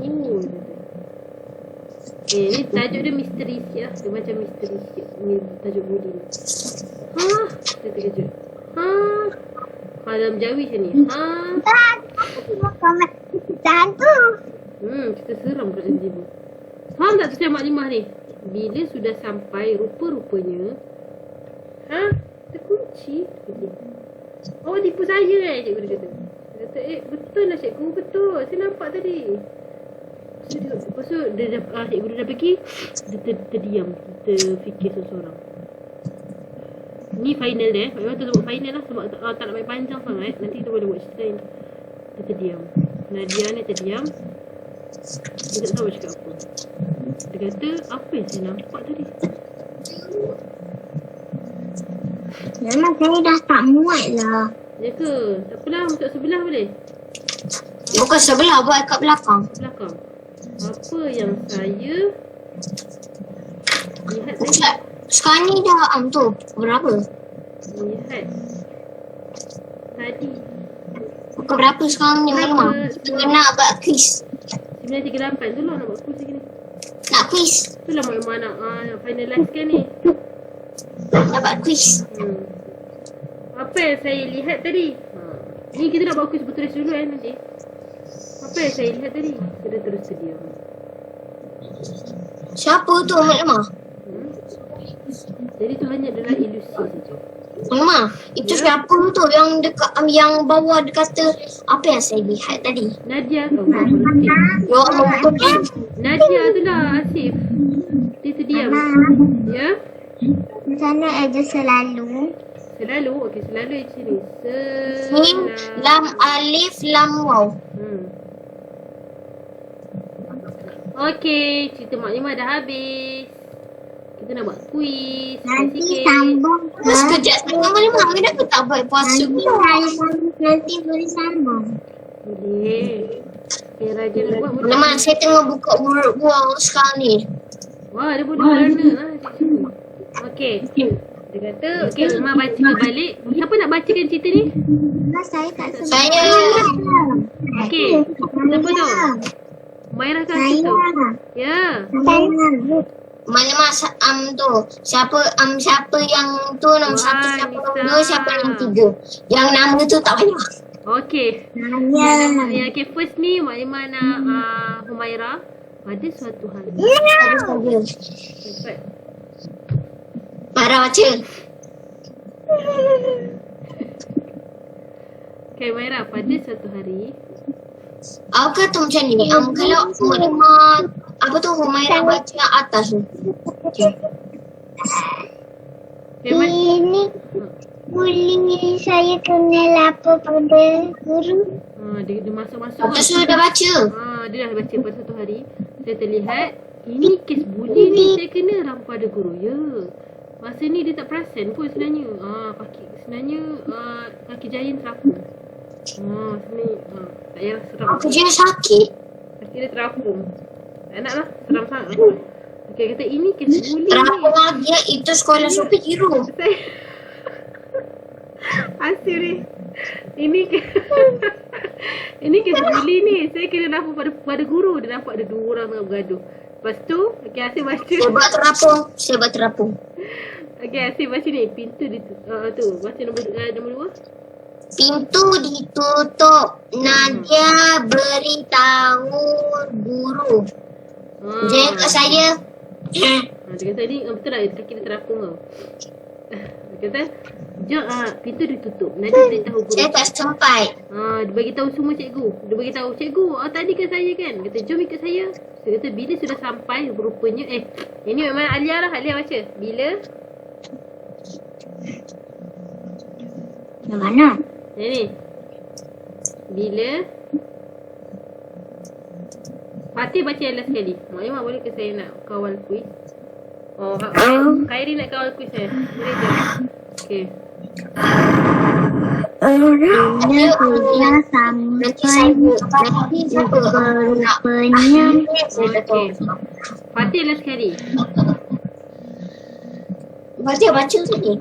Ni tajuk dia misteri sikit lah. Dia macam misteri sikit. Ni tajuk budi ni. Saya terkejut. Dalam Jawi macam ni. Komen hantu. Kita seram pula tiba-tiba. Faham tak tu maklimah ni? Bila sudah sampai, rupa-rupanya terkunci. Awak tipu saya cikgu dia kata. Dia kata, betul lah cikgu, betul. Saya nampak tadi. Lepas tu dia dah, cikgu dia dah pergi. Dia terdiam. Terfikir seorang-seorang. Ni final dia. Memang tu sebut final lah. Sebab tak nak main panjang sangat. Nanti kita boleh buat cerita lain. Dia terdiam. Nadia ni terdiam. Dia tak tahu cakap apa. Dia kata, apa yang saya nampak tadi? Memang saya dah tak muat lah. Ya ke? Tak apalah, masuk sebelah boleh? Bukan sebelah, buat kat belakang. Belakang. Apa yang saya lihat tadi? Ustaz, sekarang ni dah tu. Berapa? Lihat tadi. Pukul berapa sekarang ni malam? Kita nak buat quiz. 9.38 tu lah nak buat quiz lagi ni. Nak quiz. Tu lah mak nak finalize kan ni. Nak buat quiz. Apa yang saya lihat tadi? Ni kita nak buat quiz bertulis dulu nanti. Apa yang saya lihat tadi? Kita terus terdiam. Siapa tu Mak Lemah? Jadi tu hanya adalah ilusi saja. Mak Lemah, itu siapa tu yang dekat yang bawah dia kata apa yang saya lihat tadi? Nadia kau berhenti. Ya Allah, betul. Nadia tu lah Asif. Dia terdiam. Ya? Macam mana aja selalu. Selalu, okey selalu macam ni. Mim, lam, alif, lam, waw. Okey, cerita maklimah dah habis. Kita nak buat kuis. Nanti sambung ke. Sekejap saja Mak Lemah, kenapa tak buat puasa? Nanti boleh sambung. Boleh. Okay, Raja nak buat Mak boleh. Lemah, saya tengah buka mulut buang sekarang ni. Wah, dia boleh warna lah. Okey. Dia kata, okey, Mak baca balik. Siapa nak bacakan cerita ni? Saya tak sebut. Saya. Okey. Siapa tu? Mairah kan cerita? Ya. Mak Lemah, tu. Siapa yang tu nombor satu, Wah, siapa nombor Nisa. dua, siapa nombor tiga. Yang nama tu tak banyak. Okey. Ya, okey, first ni maklimah nak Humairah. Pada suatu hari. Cepat. Marah baca. Okay, Humairah, pada suatu hari. Aku kata macam ni. Kalau Mak Lemah, apa tu Humairah baca atas tu. Okay. Okay, Ini boleh saya kenal apa pada guru? dia masuk-masuk. Atas tu dah baca. Dia dah baca pada satu hari. Saya terlihat ini kes buli ni saya kena pada guru. Ya. Masa ni dia tak perasan pun sebenarnya. Sebenarnya kaki Giant terapung. Sebenarnya tak payah seram. Aku je sakit. Kaki dia terapung. Tak nak lah, seram sangat. Okay, kata ini kes bully ni. Terapung lagi ya, itu sekolah superhero. Asyik ni. Ini kes bully ni. Saya kena nampak pada guru. Dia nampak ada 2 orang tengah bergaduh. Lepas tu, okay, Asyik baca. Saya buat terapung. Okay, Asyik baca ni. Pintu tu. Baca nombor 2. Pintu ditutup. Nadia beritahu guru. Dia kat saya. Dia kata ni betul lah kaki dia terapung tau. Dia kata pintu ditutup. Nadia beritahu guru. Saya tak sempat. Dia bagi tahu semua cikgu. Dia bagi tahu cikgu, tadi kan saya kan. Kata jom ikut saya. Dia kata bila sudah sampai rupanya ini memang Alia lah. Alia baca. Bila Yang mana? ni. Bila Fatih baca last sekali. Mak boleh ke saya nak kawal kuis? Khairi nak kawal kuis saya. Boleh ke? Okay. Orangnya sudah sampai berupanya. Okay. Fatih last sekali. Baca tadi.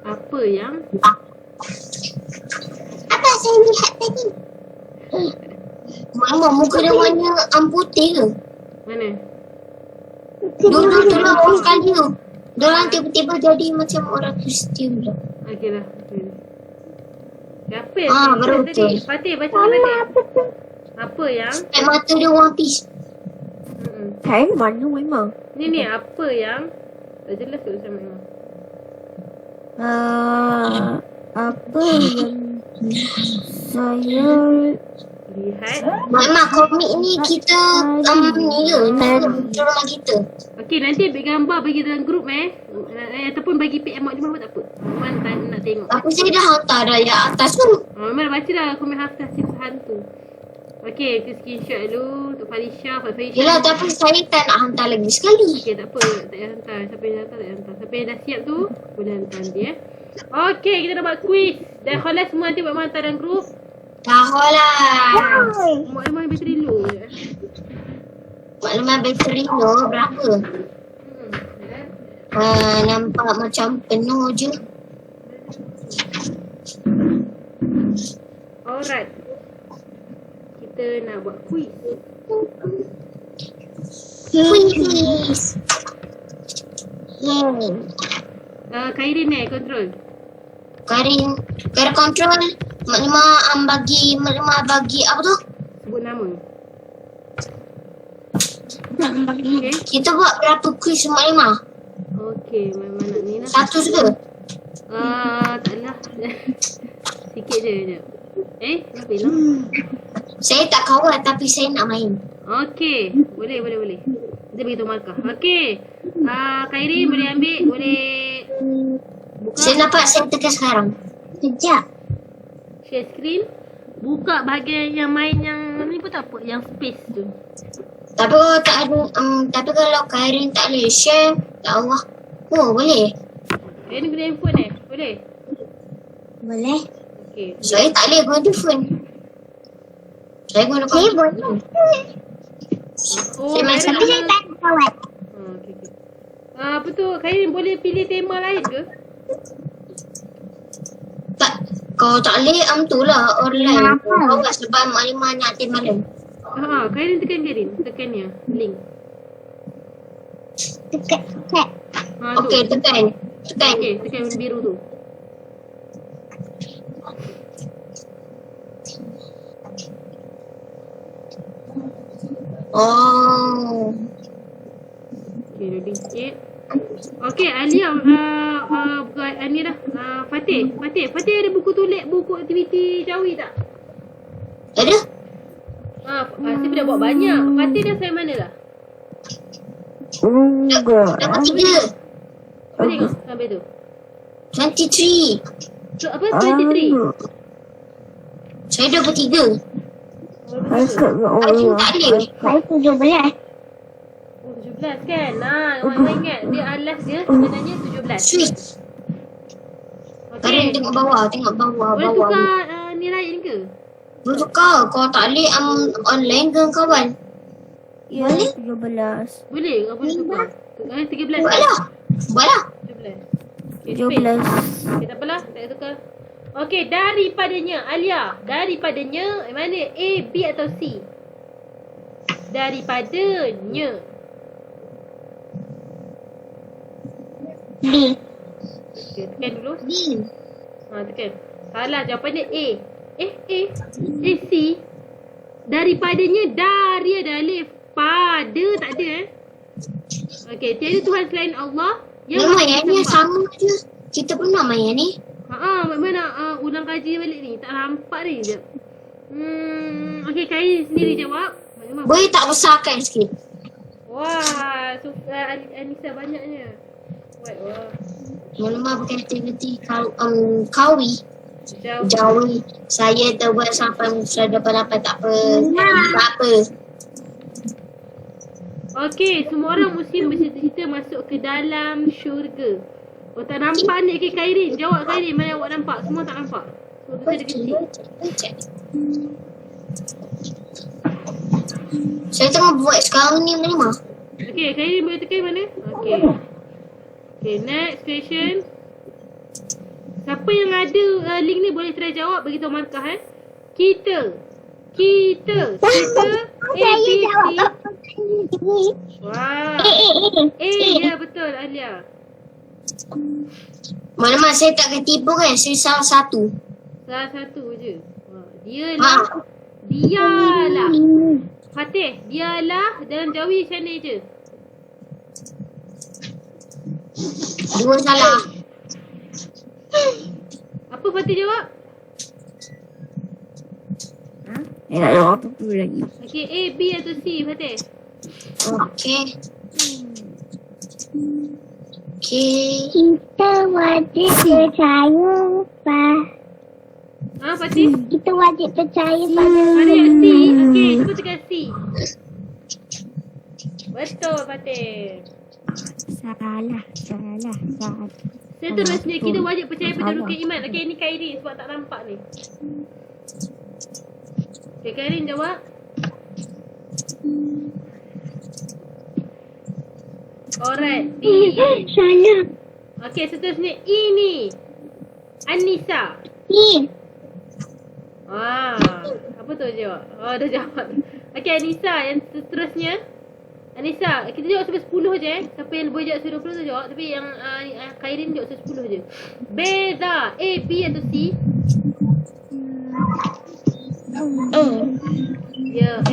Apa yang Apa saya lihat tadi? Mama, muka dia warna putih ke? mana? Dulu orang sekali tu. Diorang tiba-tiba jadi macam orang Kristian pula. Okey lah. Apa yang baru tadi? betul. Fatih baca Fatih. Apa yang Air mata dia One Piece. Saya mana memang? Ni apa yang tak jelas tu sama memang. Apa yang saya Lihat. Mak komik ni kita ni ke? Ni rumah kita. Okey, nanti ambil gambar bagi dalam grup ataupun bagi PM mak Jumat tak apa. Mak nak tengok. Tapi saya dah hantar dah yang atas tu. Mak dah baca dah komen hafaz cerita hantu. Okey, kita screenshot dulu untuk Falisha. Yelah, tapi saya tak nak hantar lagi sekali. Okey, tak apa. Tak payah hantar. Siapa yang hantar, tak payah hantar. Siapa yang dah siap tu, boleh hantar nanti Okey, kita dah buat quiz. Dan khalas semua nanti buat hantar dalam grup. Tahulah. Mak bateri low je. Maklumat bateri tu berapa? Nampak macam penuh je. Alright. Kita nak buat quiz. Please. Khairin control. Karin kontrol. Maklumat bagi apa tu? Sebut nama. Okay. Kita buat berapa kuis maklumat? Okay, memang nak ni lah. Satu ke? Taklah. Sikit je. Kenapa hilang? Saya tak kawal tapi saya nak main. Okay, boleh. Kita beritahu markah. Okay. Khairin boleh ambil, boleh buka. Saya nampak saya tekan sekarang. Sekejap. Share screen. Buka bahagian yang main yang ni pun tak apa. Yang space tu. Tapi kalau tak ada, tapi kalau Kairin tak boleh share, tak Allah. Oh, boleh. Ni guna handphone Boleh? Boleh. Okay. Saya tak boleh guna phone. Saya guna Saya komputer. boleh. Saya main Tapi saya tak ada kawan. Okay. Apa tu? Khairin boleh pilih tema lain ke? Tak. Kau tak boleh, tu lah online. Kau kat sebab maklumat nak tim malam. Khairin tekan ni. Link. Dekat. Okey, tekan. Okay, tekan warna biru tu. Oh. Okay, loading sikit. Okay, Alia, bukan ni dah. Fatih ada buku tulis, buku aktiviti Jawi tak? Ada? Saya dah buat banyak. Fatih dah sign mana dah? Dapat 3. Cuba tengok sampai tu. 23. So, apa? 23? Saya dapat 3. Saya Tak boleh. Saya 17. Oh 17 kan? Orang ingat dia alas dia sebenarnya 17. Sweet. Karim tengok bawah. Boleh tukar ni lain ke? Boleh tukar. Kalau tak boleh online ke kawan? Ya, 17. Boleh ke boleh tukar? 13 Buat lah. 17. Okay, 17. Okay, tak apalah, tak payah tukar. Okey, daripadanya Alia, daripadanya mana? A, B atau C? Daripadanya. B. Okey, tekan dulu. B. Tekan. Salah, jawapannya A. C. Daripadanya dari ada alif. Pada tak ada Okey, tiada Tuhan selain Allah yang Memang yang ni sama je. Kita pernah main yang ni. Mana ulang kaji balik ni? Tak nampak ni je. Okey, Khairi sendiri jawab. Boleh tak besarkan sikit? Wah, Anissa banyaknya. Wah. Malamah berkata-kata kawi. Jauh. Jawi. Saya terbuat sampai musa dapat tak apa. Tak apa. Okey, semua orang Muslim bercita-cita masuk ke dalam syurga. Oh, tak nampak ni. Okay, Khairin. Jawab Khairin. Mana awak nampak? Semua tak nampak. So, tu ada kecil. Saya tengah buat sekarang ni memang. Okay, Khairin boleh tekan mana? Okay. Okay, next question. Siapa yang ada link ni boleh try jawab. Beritahu markah Kita A, B, C. Wah. Ya betul Alia. Mana-mana saya tak akan tipu kan. Saya salah satu. Salah satu je. Dialah. Fatih, dialah dalam Jawi macam mana je? Dua salah. Apa Fatih jawab? Nak jawab apa lagi? Okay, A, B atau C Fatih? Okey. Kita wajib percaya Fatih? Kita wajib percaya pada Ada yang C. Okay, cuba tekan C. Betul Fatih. Salah. Seterusnya kita wajib percaya pada rukun iman. Okay, ni Khairin sebab tak nampak ni. Okay, Khairin jawab. Alright, D. Salah. Okay, seterusnya E ni. Anissa. Apa tu jawab? Oh, dah jawab. Okay, Anissa yang seterusnya. Anissa, kita jawab sampai 10 je Siapa yang boleh jawab sampai 20 tu jawab. Tapi yang Khairin jawab sampai 10 je. Beza A, B atau C? Ya,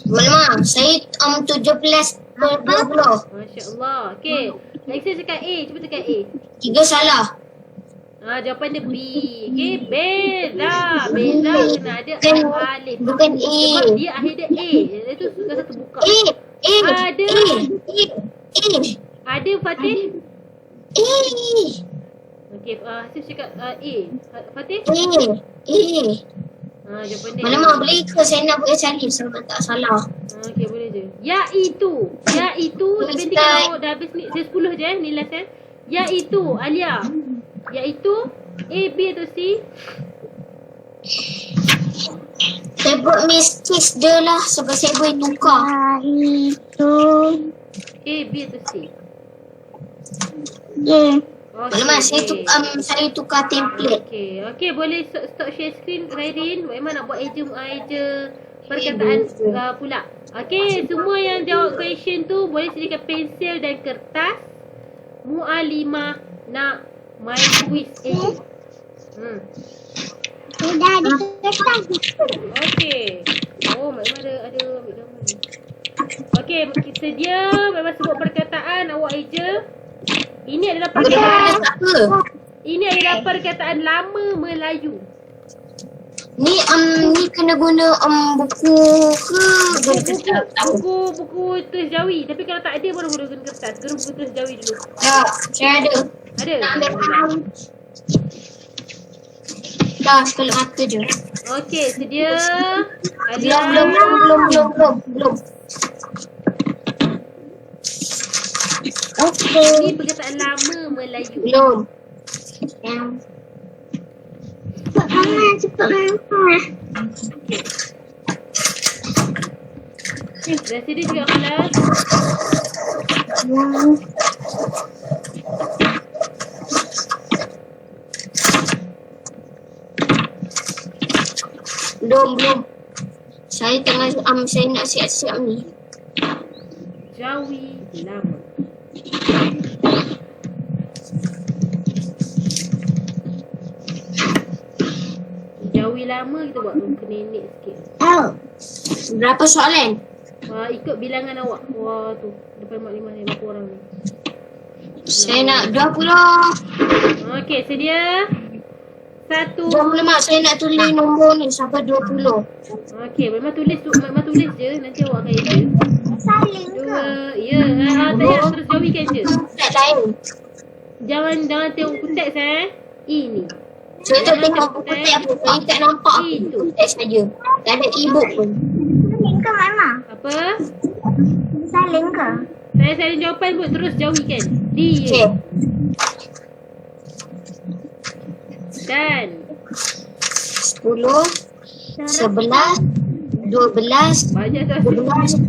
Malamah saya 17 20. Masya Allah. Okay, Alexa cakap A. Cuba tekan A. 3 salah. Jawapan dia B. Okay, Beza kena ada alif. Bukan A. Sebab dia akhir dia A. Itu sudah satu buka. Ada Fatih? Okay, Hasif cakap A. Fatih? Jawapan dia Malamah boleh ke saya nak buat cari sebab tak salah. Okay, boleh je. Iaitu. Tapi nanti kalau dah habis ni, saya 10 je ni last Iaitu, Alia. Iaitu A, B atau C? Saya buat mistis dia lah sebab saya boleh tukar. Itu A, B atau C? Malamah saya tukar template. Okay, boleh stop share screen Khairin. Bagaimana nak buat eja perkataan pula. Okay, semua yang jawab question tu boleh sediakan pensel dan kertas. Mu'alimah nak main quiz eja. sudah ada kertas. Okay. Oh, Mak Iman ada ambil gambar ni. Okay, sedia. Memang sebut perkataan awak eja. Ini adalah perkataan. Ini adalah perkataan lama Melayu. Ni kena guna buku ke guna kertas? Buku tulis Jawi. Tapi kalau tak ada baru guna kertas. Guna buku tulis Jawi dulu. Ya, saya ada. Ada? Dah, sekolah mata je. Okey, sedia. Belum. Okey. Ini perkataan lama Melayu. Belum. Yang. Cepat mama. Dah sedia juga kelas? Belum. Saya tengah saya nak siap-siap ni. Jawi lama. Jawi lama kita buat muka nenek sikit. Berapa soalan? Ikut bilangan awak. Wah tu. Depan mak limah ni berapa orang ni. Saya nak 20. Okey, sedia? 1. 25. Saya nak tulis nombor ni sampai 20. Okey, memang tulis je. Nanti awak akan edit. Saling ke? 2. Ya, tak payah terus jawikan je. Tak lain. Jangan tengok kuteks Ini. Saya tak tengok kutek apa. Saya tak nampak apa Itu. kutek saja. Tak ada e-book pun. Saling ke mama? Apa? Saling ke? Saya saling jawapan pun terus jauhikan. Okey. Dia. Dan 10, 11, 12, banyak tak? 12,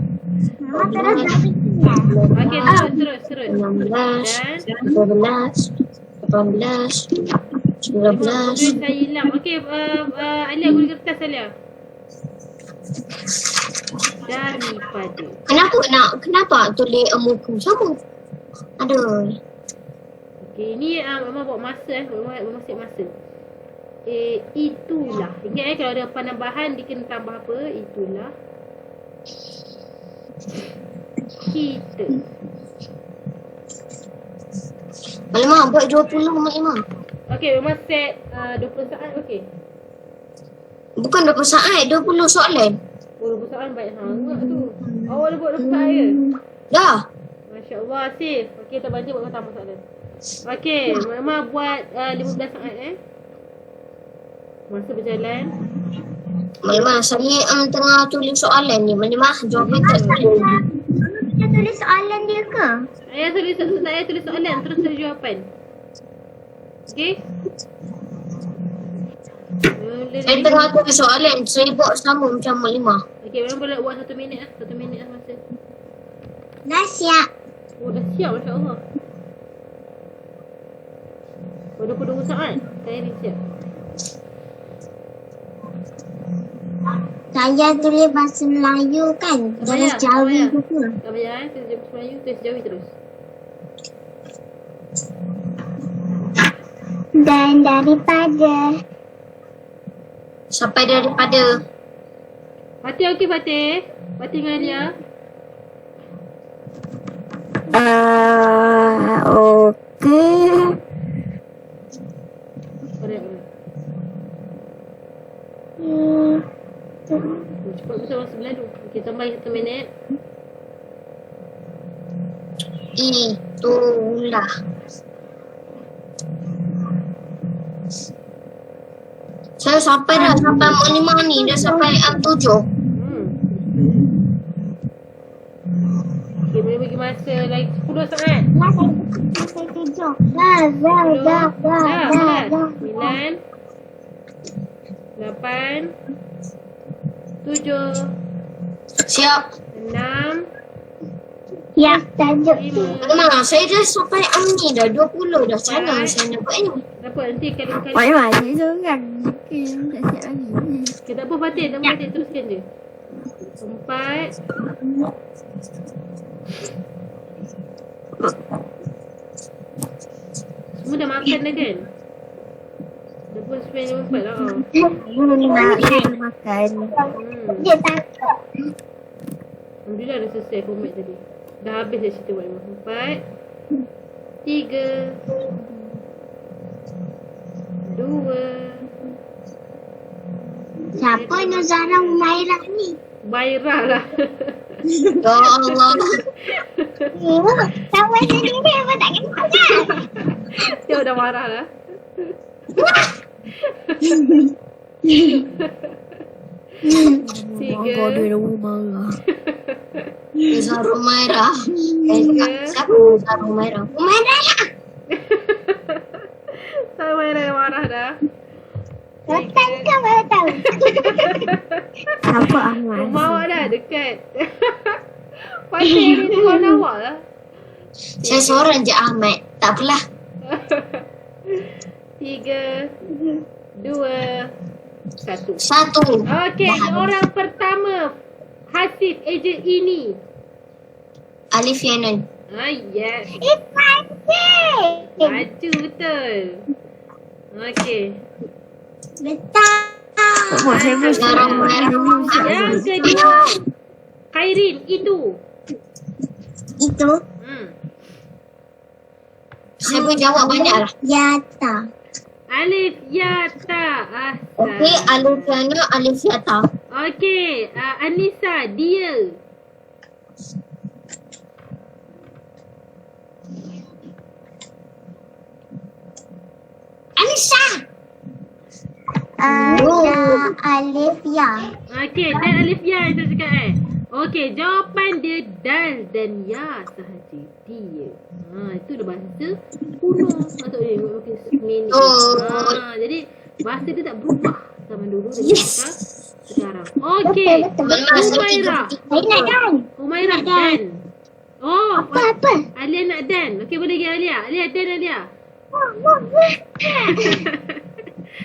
Mama terus nak fikirnya. Okey, terus. 16, Dan 17, 18, 19. tulis saya hilang. Okey, Alia guna kertas Alia. Daripada. Kenapa tulis muka sama? Aduh. Okey, ni memang bawa masa memang set masa. Itulah. Ingat kalau ada penambahan dia kena tambah apa? Itulah. Kita. Mak Limah buat 20 Mak Limah. Okey, memang set 20 saat. Okey. Bukan 20 saat, 20 soalan. Oh, 20 saat baik sangat tu. Awak dah buat 20 saat je? Dah. Masya Allah, Sif. Okey, tak bantu buat tambah soalan. Okey, Mama buat 15 saat Masa berjalan. Mak Limah, saya tengah tulis soalan ni. Mak Limah, jawapan tak tahu. Kita tulis soalan dia ke? Saya tulis soalan, terus tulis jawapan. Okey? Saya tengah tulis soalan. Saya buat sama macam Mak Limah. Okey, memang boleh buat 1 minit 1 minit masa. Dah siap. Oh, dah siap Masya Allah. Oh, 22 saat. Saya ni siap. Saya tulis bahasa Melayu kan? Tak Tulis payah, Jawi tak ke? Tak payah tulis Melayu, tulis Jawi terus. Dan daripada. Sampai daripada. Fatih okey Fatih? Fatih dengan Alia? Okay. Alright. Cepat betul masa berlalu. Okey, tambah 1 minit. Itulah. Saya sampai dah sampai Mak Limah ni. Dah sampai 7. Okey, boleh bagi masa lagi 10 saat. Lah saya tujuh. Dah. 9 8 7 Siap. 6 Ya, tajuk 5 Mak Limah, saya dah sampai ni dah 20 dah. Macam mana saya nak buat ni? Dapat nanti kali-kali. Mak Limah, saya seorang. Okay, tak siap lagi. Okay, tak apa Fatih, teruskan je. 4 semua dah makan dah kan? Dah pun 9.54 lah. Makan. dia tak. Alhamdulillah dah selesai format tadi. Dah habis dah cerita buat 4 3 2 Siapa Nuzara Umairah ni? Bairah lah. Ya Allah. Sama sendiri apa tak kenal kan? Dia dah marah lah. Kau 3 ada rumah marah. Zara Humairah. Siapa Zara Humairah? Humairah lah. Sama yang marah dah. Betul ke baru tahu? Siapa Ahmad? Rumah awak dah dekat. Pasal ni kawan awak lah. Saya seorang je Ahmad. Tak apalah. 3, 2, 1. Satu. Okey, orang pertama Hasif ejen ini. Alif Yanan. Yes. Ipati. Maju betul. Okey. Betul. Saya belum Zara Humairah. Yang kedua Khairin itu. Itu Siapa jawab banyak lah. Yata. Alif ya ta. Okey, Alif Yana, Alif Yata. Okey, Anissa dia. Anissa. Ya Alif Ya. Okey, dan Alif ya saya cakap Okey, jawapan dia dal dan ya sahaja. Dia. Itu dah bahasa kuno. Maksudnya makin minit. Jadi bahasa dia tak berubah zaman dulu dengan sekarang. Okey, Humairah. Saya nak dan. Humairah dan. Oh, Apa? Alia nak dan. Okey, boleh ke Alia? Alia dan Alia.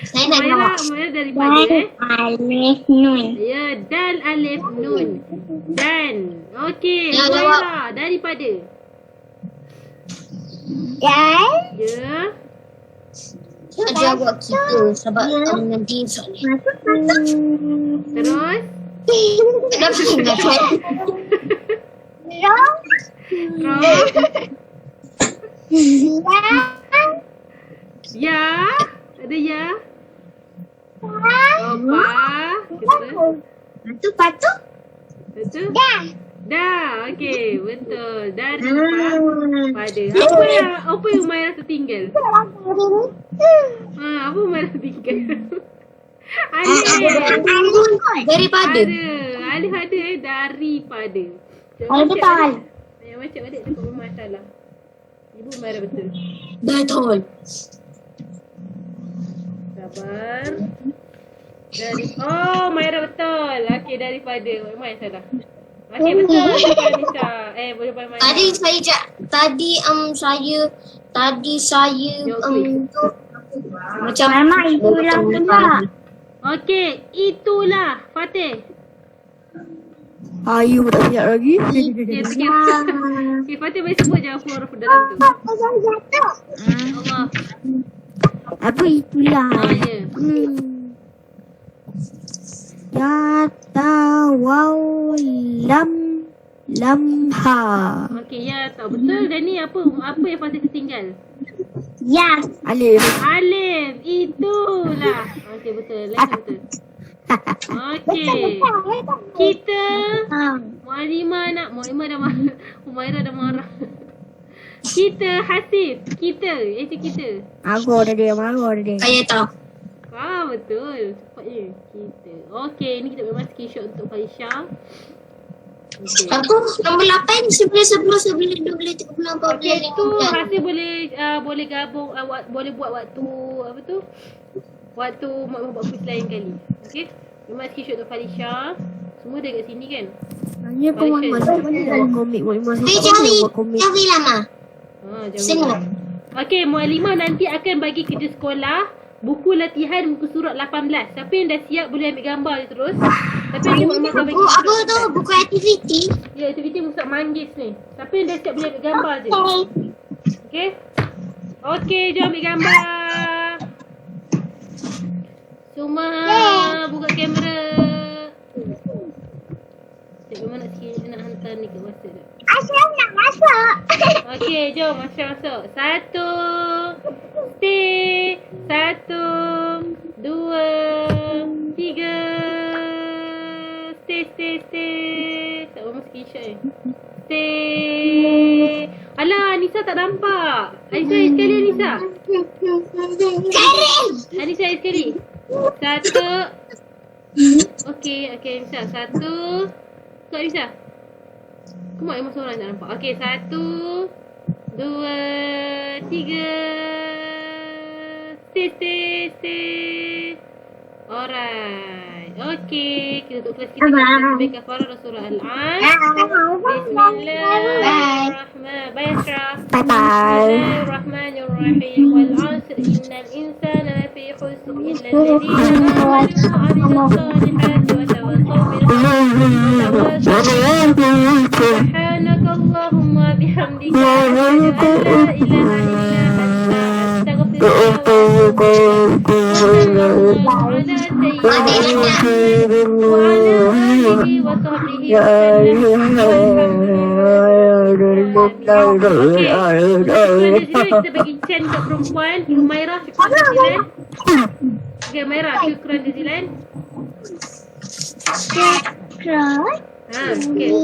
Saya nak jawab. Humairah daripada Alif Nun. Ya, dan alif nun. Dan. Okey, Ya, Humairah daripada. Dan. Ya. Saya jawab kita sebab nanti soalan. Terus. Kenapa ingat saya? Rom. Terus. Ya. Ada ya. Opa. Kita. Patu. Betul? Dah. Dah. Okey, betul. Daripada. Apa yang Humairah tertinggal? Apa Humairah tertinggal? Alif. Daripada. Ada. Alif ada daripada. Betul. Yang macam adik takut memang salah. Ibu Humairah betul. Betul. Sabar. Humairah betul. Okey, daripada. Memang yang salah. Okey, betul. Nisa. Boleh pandai. Tadi saya macam Mama itulah pula. Okey, itulah Fatih. Ayu tak siap lagi. Okey, Fatih boleh sebut je huruf dalam tu. Allah. Apa itulah? Ya. Ya tawaw lamha. Okey, ya tak betul. Dan ni apa yang Fatih tertinggal? Ya. Alif. Alif. Itulah. Okey, betul. Lagi betul. Okey. Kita Mu'alimah dah marah. Humairah dah marah. Kita Hasif. Kita. Itu kita. Aku ada dia, malu ada dia. saya tahu. Betul. Cepatnya. Kita. Okey, ni kita memang screenshot untuk Faisyah. Okey. Aku nombor 8 sebelum 12 13 14 Okey, tu 15. Hasif boleh gabung boleh buat waktu apa tu? Waktu mak buat quiz lain kali. Okey. Memang screenshot untuk Faisyah. Semua dah kat sini kan? Tanya kau mana buat komik, buat Saya cari lama. Jangan. Okey, Mu'alimah nanti akan bagi kerja sekolah, buku latihan muka surat 18. Siapa yang dah siap boleh ambil gambar je terus. Tapi nanti Mak akan bagi Apa tu? Buku aktiviti. Ya, aktiviti Musab Manggis ni. Siapa yang dah siap boleh ambil gambar je. Okey. Okey, jom ambil gambar. Suma, buka kamera. Tengok mana nak hantar ni ke WhatsApp tak? Asal nak masuk. Okey, jom masuk. 1. Stay. 1, 2, 3. Stay. Tak mau screenshot ni. Stay. Alah, Nisa tak nampak. Anissa sekali, Nisa. Anissa sekali. 1. Okey, Nisa. 1. Kau Nisa. Come on, emosi orang tak nampak. Okay, 1, 2, 3. Stay. Alright. Okay, kita tutup kelas kita dengan surah Kafarah dan surah Al-An. Bismillahirrahmanirrahim. Bye, Ashraf. Bismillahirrahmanirrahim. Wal 'asr innal insana lafi khusr illa alladhina amanu wa 'amilus salihati wa tawassaw bil haqqi wa tawassaw bis sabr. Subhanakallahumma bihamdika asyhadu an la ilaha illa anta astaghfiruka wa atubu ilaik. وعلى آله وصحبه وسلم. Kita bagi Chen kat perempuan. Humairah, syukran jazilan. Okay, Humairah, syukran jazilan. Syukran. Okay.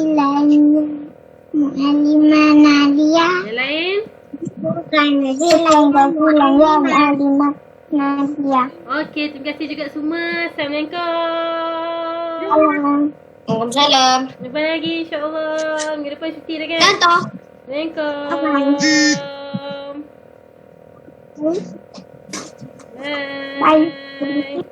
Mu'alimah Nadia. Yang lain? Syukran jazilan jazilan ya Mu'alimah Nadia. Okay, terima kasih juga semua. Assalamualaikum. Waalaikumsalam. Jumpa lagi insyaAllah. Minggu depan cuti dah kan? Contoh. Assalamualaikum. Bye. Bye.